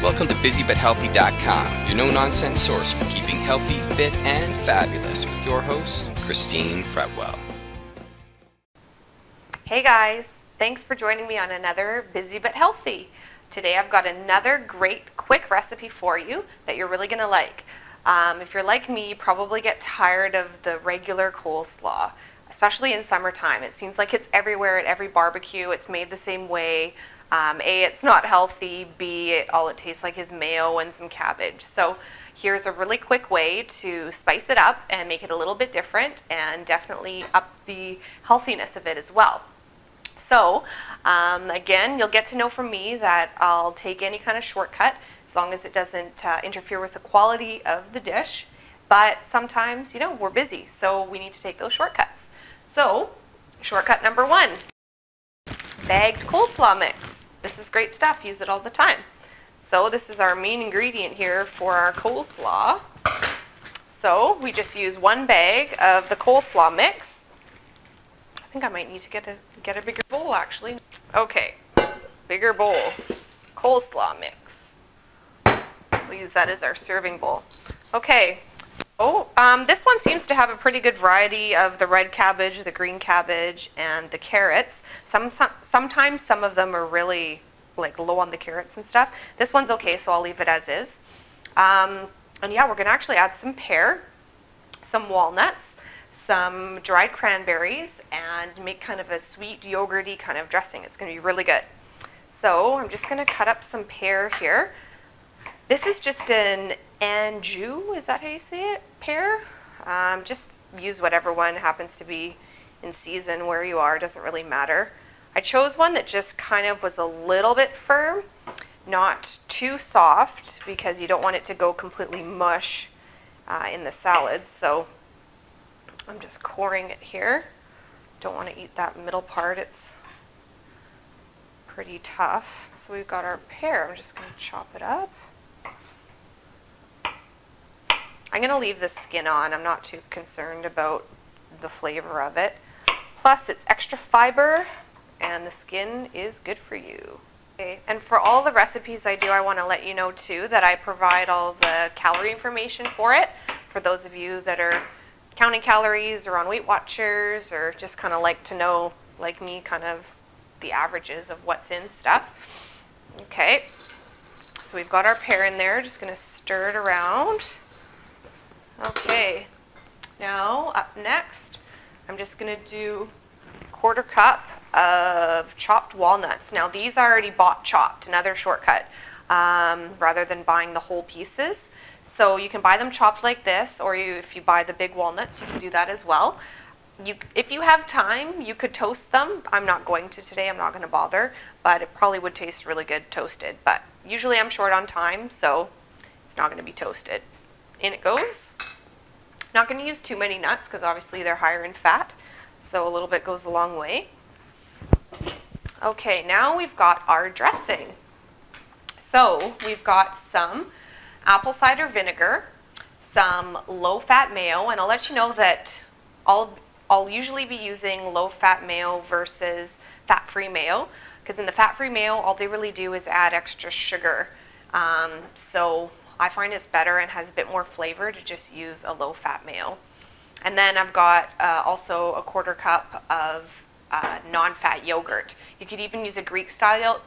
Welcome to BusyButHealthy.com, your no-nonsense source for keeping healthy, fit, and fabulous with your host, Kristine Fretwell. Hey guys, thanks for joining me on another Busy But Healthy. Today I've got another great quick recipe for you that you're really going to like. If you're like me, you probably get tired of the regular coleslaw, especially in summertime. It seems like it's everywhere at every barbecue. It's made the same way. A, it's not healthy. B, all it tastes like is mayo and some cabbage. So here's a really quick way to spice it up and make it a little bit different and definitely up the healthiness of it as well. So again, you'll get to know from me that I'll take any kind of shortcut as long as it doesn't interfere with the quality of the dish. But sometimes, you know, we're busy, so we need to take those shortcuts. So shortcut number one, bagged coleslaw mix. This is great stuff. Use it all the time. So this is our main ingredient here for our coleslaw. So we just use one bag of the coleslaw mix. I think I might need to get a bigger bowl actually. Okay, bigger bowl, coleslaw mix. We'll use that as our serving bowl. Okay, so this one seems to have a pretty good variety of the red cabbage, the green cabbage, and the carrots. Sometimes some of them are really like low on the carrots and stuff. This one's okay, so I'll leave it as is. And yeah, we're gonna actually add some pear, some walnuts, some dried cranberries, and make kind of a sweet yogurty kind of dressing. It's gonna be really good. So I'm just gonna cut up some pear here. This is just an anjou, is that how you say it? Pear? Just use whatever one happens to be in season where you are, doesn't really matter. I chose one that just kind of was a little bit firm, not too soft, because you don't want it to go completely mush in the salad. So I'm just coring it here. Don't want to eat that middle part, it's pretty tough. So we've got our pear, I'm just going to chop it up. I'm going to leave the skin on. I'm not too concerned about the flavor of it. Plus, it's extra fiber, and the skin is good for you. Okay. And for all the recipes I do, I want to let you know, too, that I provide all the calorie information for it. For those of you that are counting calories or on Weight Watchers or just kind of like to know, like me, kind of the averages of what's in stuff. Okay. So we've got our pear in there. Just going to stir it around. Okay, now up next, I'm just going to do a 1/4 cup of chopped walnuts. Now these are already bought chopped, another shortcut, rather than buying the whole pieces. So you can buy them chopped like this, or if you buy the big walnuts, you can do that as well. If you have time, you could toast them. I'm not going to today, I'm not going to bother, but it probably would taste really good toasted. But usually I'm short on time, so it's not going to be toasted. In it goes. Not going to use too many nuts because obviously they're higher in fat, so a little bit goes a long way. Okay, now we've got our dressing. So we've got some apple cider vinegar, some low-fat mayo, and I'll let you know that I'll usually be using low-fat mayo versus fat-free mayo, because in the fat-free mayo, all they really do is add extra sugar. So I find it's better and has a bit more flavor to just use a low-fat mayo. And then I've got also a 1/4 cup of non-fat yogurt. You could even use a Greek-style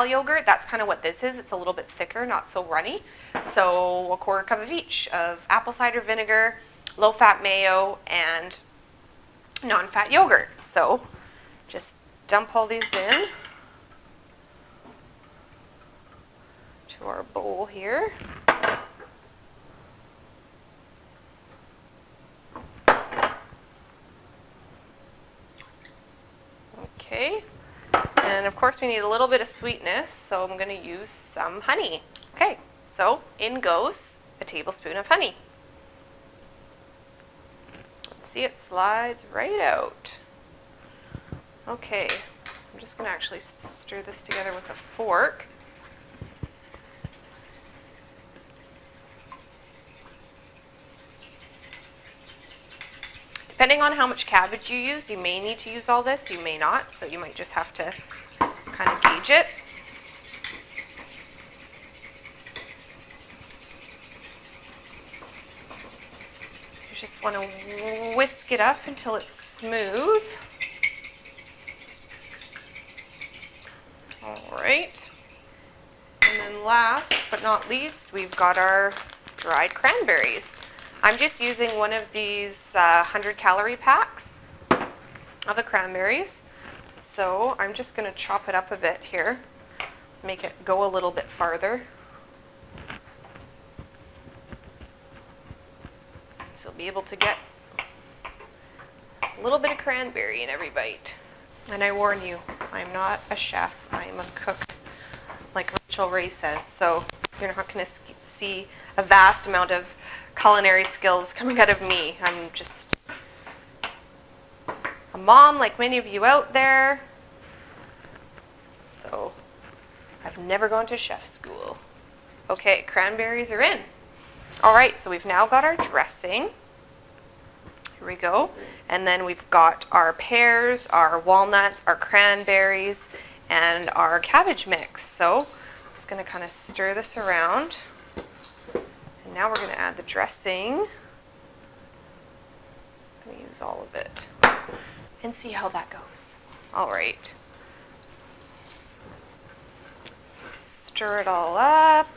yogurt. That's kind of what this is. It's a little bit thicker, not so runny. So a 1/4 cup of each of apple cider vinegar, low-fat mayo, and non-fat yogurt. So just dump all these in to our bowl here. Okay, and of course we need a little bit of sweetness, so I'm going to use some honey. Okay, so in goes a tablespoon of honey. Let's see, it slides right out. Okay, I'm just going to actually stir this together with a fork. Depending on how much cabbage you use, you may need to use all this, you may not, so you might just have to kind of gauge it. Just want to whisk it up until it's smooth. All right. And then last but not least, we've got our dried cranberries. I'm just using one of these 100-calorie packs of the cranberries. So I'm just going to chop it up a bit here, make it go a little bit farther. So you'll be able to get a little bit of cranberry in every bite. And I warn you, I'm not a chef, I'm a cook, like Rachel Ray says. So you're not going to see a vast amount of culinary skills coming out of me. I'm just a mom like many of you out there. So I've never gone to chef school. Okay, cranberries are in. All right, so we've now got our dressing. Here we go. And then we've got our pears, our walnuts, our cranberries, and our cabbage mix. So I'm just going to kind of stir this around. And now we're going to add the dressing. I'm going to use all of it and see how that goes. All right. Stir it all up.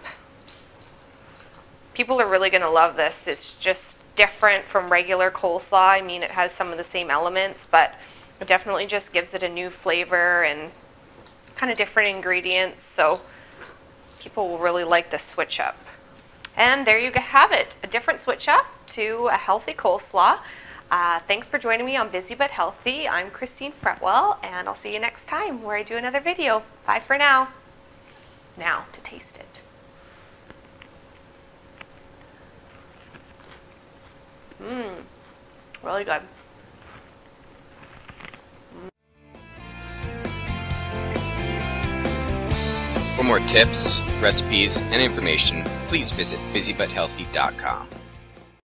People are really going to love this. It's just different from regular coleslaw. I mean, it has some of the same elements, but it definitely just gives it a new flavor and kind of different ingredients. So people will really like the switch up. And there you have it, a different switch up to a healthy coleslaw. Thanks for joining me on Busy But Healthy. I'm Kristine Fretwell, and I'll see you next time where I do another video. Bye for now. Now to taste it. Really good. For more tips, recipes, and information, please visit busybutthealthy.com.